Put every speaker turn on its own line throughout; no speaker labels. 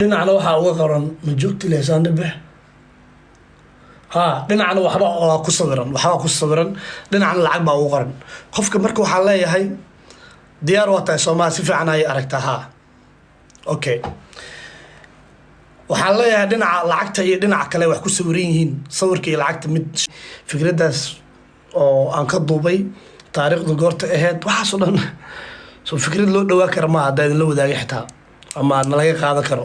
dhinacna waxaa uga qoran ma joogti leesaan dhibe dhinacna waxba ku sawiran dhinacna lacag baa ugu qoran qofka marka waxaa leeyahay diyaar waa tahay Soomaali si fiican ay aragtaa okay waxaan leeyahay dhinaca lacagta iyo dhinaca kale wax ku sawiran yihiin sawirka iyo lacagta mid fikradaas oo aan ka duubay taariikhda goorta ahayd waxaas oo dhan soo fikrad loo dhawaa karo ma hadda la wadaagay xitaa ama laga qaadan karo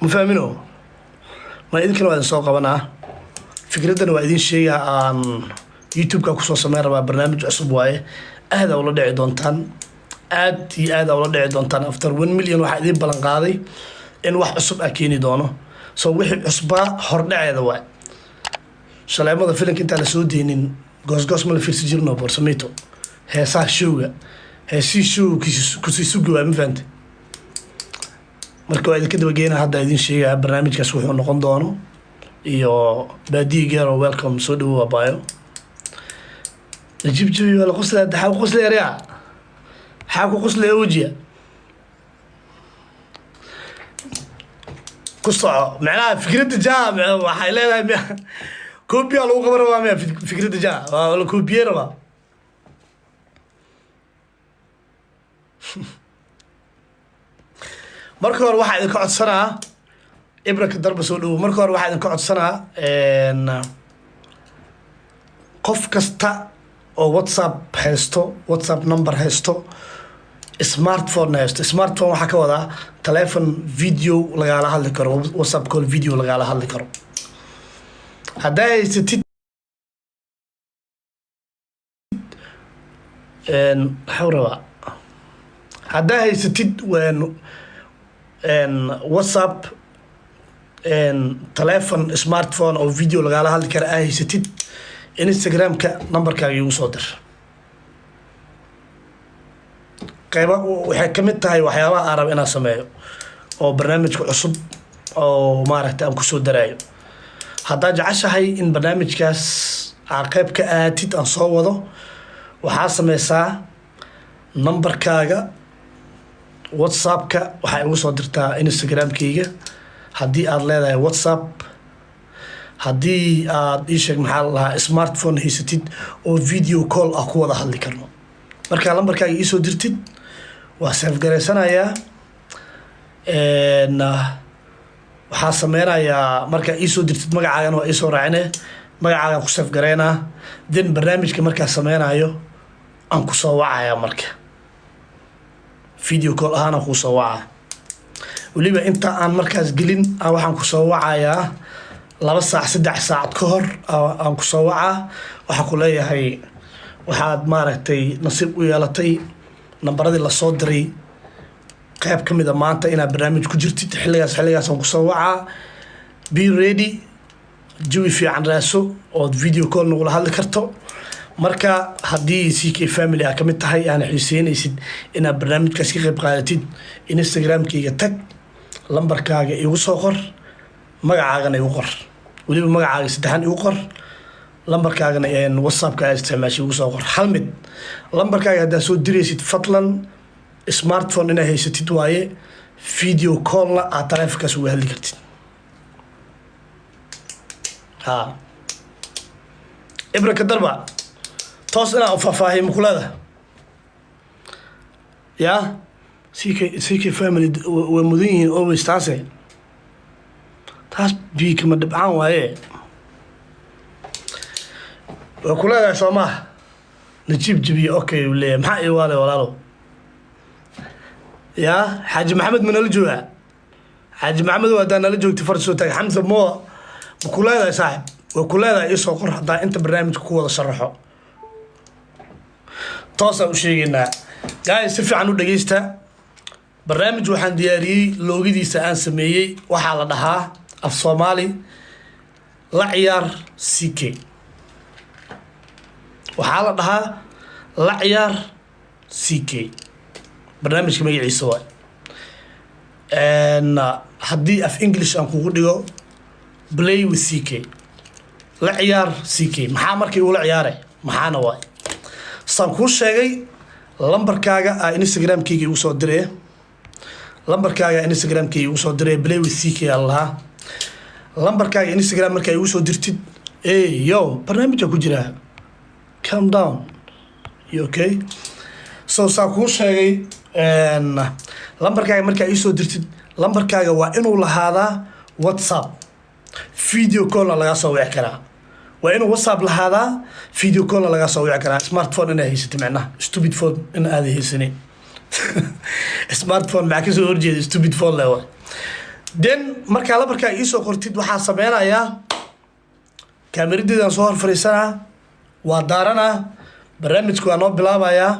مفهمينه ما إذا كانوا هذا سوق بنا فكرتنا وإذا شيء عن يوتيوب كقصة سمير برنامج أسبوعي هذا ولا داعي دونتان هذا ولا داعي دونتان أفتر 1 مليون واحد يبلغ قاضي إن واحد أسبوع أكيني دونه سو واحد أسبوع حر هذا واحد سلام هذا فيلم كنت على سعودي إن قص من الفيلم سجلنا برسميته هي صح شو هي شو كسي سوق فهمت marka waa kadib geena hadda idin sheegay barnaamijkaas wuxuu noqon doono iyo baadiga garo welcome soo dhawo baayo najib jibi wala qosla dhaxal qosla yariya xaqo qosla wajiya qosla macnaha fikrada jaam waxay leedahay koobiya lagu qabar waa fikrada jaam wala koobiya raba marka hore waxa idin ka codsanaa ibraka darba soo dhawo marka hore waxa idin ka codsanaa qof kasta oo WhatsApp number haysto smartphone waxa ka wada telephone video lagala hadli karo WhatsApp call video lagala hadli karo haday haysatid xawrawa haday haysatid WhatsApp telephone smartphone oo video lagala hadli karo ay haysatid Instagram-ka numberkaaga igu soo dir qayba waxay kamid tahay waxyaabaha aan rabo inaan sameeyo oo barnaamijka cusub oo maaragtay aan ku soo daraayo haddaa jeceshahay in barnaamijkaas qayb ka aatid aan soo wado waxaa sameysaa numberkaaga WhatsApp-ka waxay ugu soo dirtaa Instagram-kayga haddii aad leedahay WhatsApp haddii aad ii sheeg maxaa lahaa smartphone haysatid oo video call ah ku wada hadli karno marka lambarkaaga ii soo dirtid waa save gareysanayaa waxaa sameynayaa markaa ii soo dirtid magacaagana waa ii soo raacine magacaagaan ku save gareynaa then barnaamijka markaa sameynayo aan ku soo wacayaa marka video call ahaan ku soo waca waliba inta aan markaas gelin waxaan ku soo wacayaa 2 saac 3 saac ka hor aan ku soo waca waxa ku leeyahay waxaad maaragtay nasiib u yeelatay nambaradii la soo diray qayb kamid ah maanta inaad barnaamij ku jirtid xilligaas aan ku soo waca be ready jawi fiican raaso oo video call nagu la hadli karto marka haddii CK family ah kamid tahay aan xiiseynaysid inaad barnaamijkaas ka qayb qaadatid Instagram-kayga tag lambarkaaga igu soo qor magacaagana igu qor waliba magacaaga saddexan igu qor lambarkaagana WhatsApp-ka aad isticmaashay igu soo qor hal mid lambarkaaga haddaa soo diraysid fadlan smartphone inaad haysatid waaye video call-na aad taleefankaas uga hadli kartid ibraka darba toos inaan faahfaahiyo makulada ya CK family waa mudan yihiin always taase taas biika ma dhibcaan waaye waa kulada Soomaa najib jibi okay wale maxaa ii waale walaalo ya Xaaji Maxamed manala jooga Xaaji Maxamed waa nala joogtay farso tag Xamza Mo makulada saaxib waa kulada ii soo qor hadaa inta barnaamijka ku wada sharaxo toosa u sheegaynaa guys si fiican u dhageysta barnaamij waxaan diyaariyay loogidiisa aan sameeyay waxa la dhahaa af Soomaali la ciyaar CK waxa la dhahaa la ciyaar CK barnaamijka magaciisa waa haddii af English aan kugu dhigo play with CK la ciyaar CK maxaa markii uu la ciyaaray maxaana waay saan kuu sheegay lambarkaaga Instagram-kayga igu soo diree lambarkaaga Instagram-kayga igu soo diree play with CK Allah lambarkaaga Instagram markaa igu soo dirtid yo barnaamijka ku jira calm down you okay so saa kuu sheegay lambarkaaga markaa ii soo dirtid lambarkaaga waa inuu lahaadaa WhatsApp video call laga soo wici karaa waa inuu WhatsApp lahaadaa video call laga soo wici karaa smartphone ina haysatid macnaha stupid phone in aad haysanin smartphone maxaa kasoo horjeeda stupid phone lewa then markaa lambarkaaga ii soo qortid waxaa sameynayaa kaamiradeedaan soo hor fariisanaa waa daaranaa barnaamijku waa noo bilaabayaa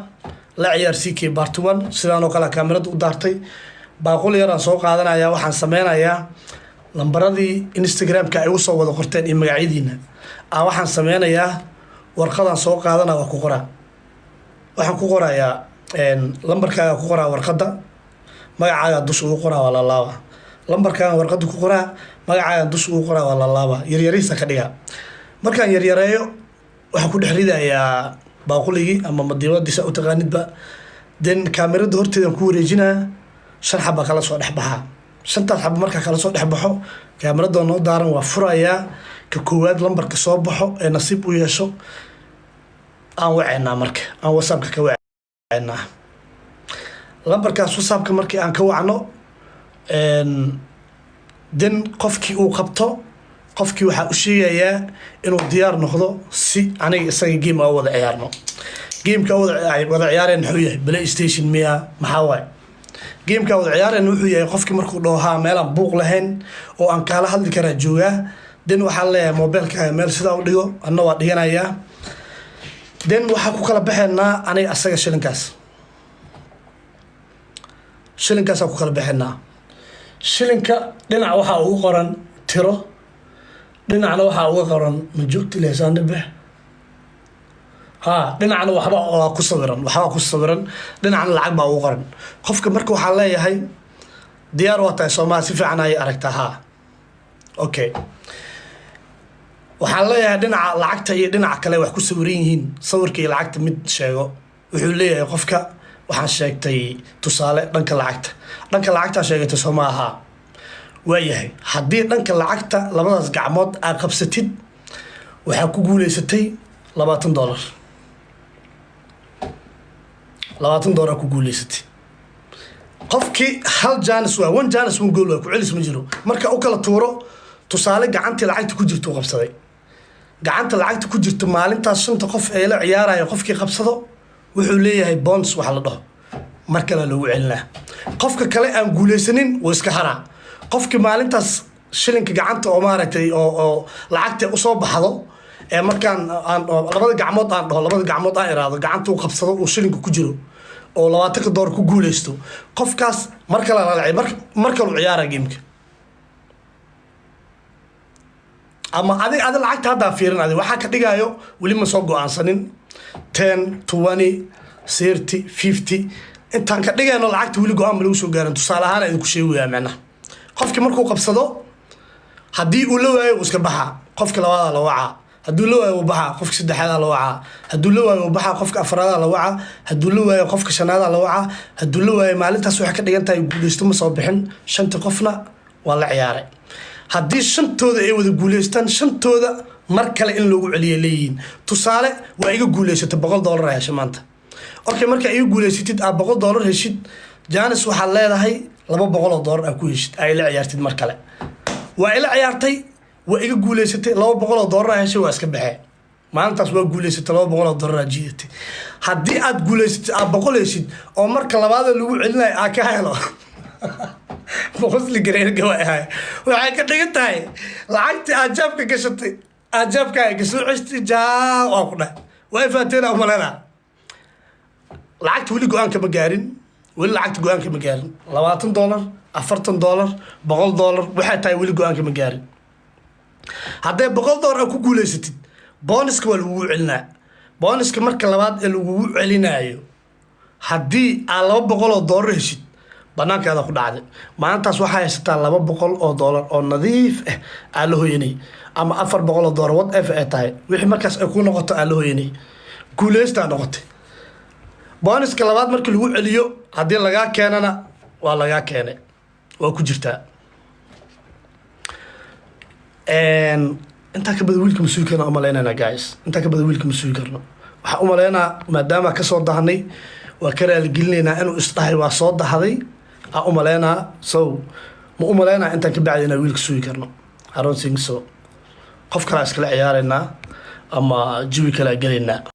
la ciyaar CK part 1 sidaan oo kale kaamirada u daartay baaqul yaraan soo qaadanayaa waxaan sameynayaa lambaradii Instagram-ka ay u soo wada qorteen iyo magacyadiina waxaan sameynayaa warqadan soo qaadana waa ku qoraa waxaan ku qorayaa lambarkaaga ku qoraa warqada magacaaga dusha ugu qoraa waa la laaba lambarkaaga warqada ku qoraa magacaaga dusha ugu qoraa waa la laaba yaryariisa ka dhiga markaan yaryareeyo waxaan ku dhex ridayaa baaquligii ama madiibadiisa u taqaanidba then kaamirada horteedaan ku wareejinaa 5 xaba kala soo dhex baxaa 5 xaba markaa kala soo dhex baxo kaamirada noo daaran waa furayaa ka koowaad lambarka soo baxo ee nasiib u yeesho aan waceynaa marka aan WhatsApp ka waceynaa lambarkaas WhatsApp markii aan ka wacno then qofkii uu qabto qofkii waxa u sheegayaa inuu diyaar noqdo si aniga isaga game oo wada ciyaarno game-ka wada ciyaareen wuxuu yahay PlayStation miya maxaa waay game-ka wada ciyaareen wuxuu yahay qofkii markuu dhoohaa meel aan buuq lahayn oo aan kala hadli karaa joogaa then waxaa leeyahay mobilka meel sidaa u dhigo anna waa dhiganayaa then waxaa ku kala baxaynaa aniga asaga shilinkaas ku kala baxaynaa shilinka dhinac waxaa ugu qoran tiro dhinacna waxaa uga qoran ma joogti leesaan dhabe dhinacna waxba ku sawiran dhinacna lacag baa ugu qoran qofka marka waxaa leeyahay diyaar waa tahay Soomaali si fiican ay aragtaa okay waxaan leeyahay dhinaca lacagta iyo dhinaca kale wax ku sawiran yihiin sawirka iyo lacagta mid sheego wuxuu leeyahay qofka waxaan sheegtay tusaale dhanka lacagta sheegtay Soomaaliha waayahay haddii dhanka lacagta labadaas gacmood aad qabsatid waxaa ku guuleysatay $20 ku guuleysatay qofkii hal jaanis waa one jaanis one goal waa ku celis ma jiro marka u kala tuuro tusaale gacantii lacagta ku jirto qabsaday gacanta lacagta ku jirto maalintaas 5 qof ee la ciyaarayo qofkii qabsado wuxuu leeyahay bonus waxa la dhaho marka la lagu celinaa qofka kale aan guuleysanin waa iska haraa qofkii maalintaas shilinka gacanta oo maaragtay oo lacagta u soo baxdo ee markaan aan labada gacmood aan iraado gacanta uu qabsado oo shilinka ku jiro oo $20 ku guuleysto qofkaas marka la uu ciyaara game-ka ama adiga lacagta hadda fiirin waxa ka dhigayo wali ma soo go'aansanin 10 20 30 50 intaan ka dhigayno lacagta wali go'aan ma lagu soo gaarin tusaale ahaan idinku sheegayaa macnaha qofkii markuu qabsado haddii uu la waayo iska baxa qofka labaad la waca hadduu la waayo baxa qofka saddexaad la waca hadduu la waayo baxa qofka afraad la waca hadduu la waayo qofka shanaad la waca hadduu la waayo maalintaas waxa ka dhigan tahay guuleysto ma soo bixin 5 qofna waa la ciyaaray haddii 5tooda ay wada guuleystaan 5tooda mar kale in loogu celiyo leeyihiin tusaale waa iga guuleysatay $100 heshay maanta okay marka iga guuleysatid $100 heshid jaanis waxaa leedahay $200 aad ku heshid ay la ciyaartid mar kale waa ila ciyaartay waa iga guuleysatay $200 heshay waa iska baxay maalintaas waa guuleysatay $200 aad jiidatay haddii aad guuleysatay 100 heshid oo marka labaad lagu celinayo aad ka helo بوصل جرير جواها وحاجة تقطعي لعقت عجبك قشطي عجبك قشطي عشتي جا وأقنا وإفتنا وملنا لعقت ولي جوان كمجارين ولا لعقت جوان كمجارين $20 $40 $100 وحتى تاي ولي جوان كمجارين هذا $100 أكو قولي ستين بونسك والوعو علنا بونسك مركز لبعض الوعو علينا أيو هدي على $200 هشيت بناك هذا خد عادي ما أنت سوى حاجة ستة على $200 أو نظيف على هيني أما $4 وات إف تاي وحي مركز أكون نقطة على هيني كوليستا نقطة bonuska labaad markii lagu celiyo haddii lagaa keenana waa lagaa keenay waa ku jirtaa intaa ka badan wiilka ma sugi karno umaleynayna guys intaa ka badan wiilka ma sugi karno waxaa umaleynaa maadaama kasoo dahnay waa ka raaligelinaynaa inuu isdhahay waa soo dahday aa umaleynaa so ma umaleynaa intaan ka bacdi inaa wiilka sugi karno I don't think so qof kalaa iskala ciyaaraynaa ama jawi kalaa gelaynaa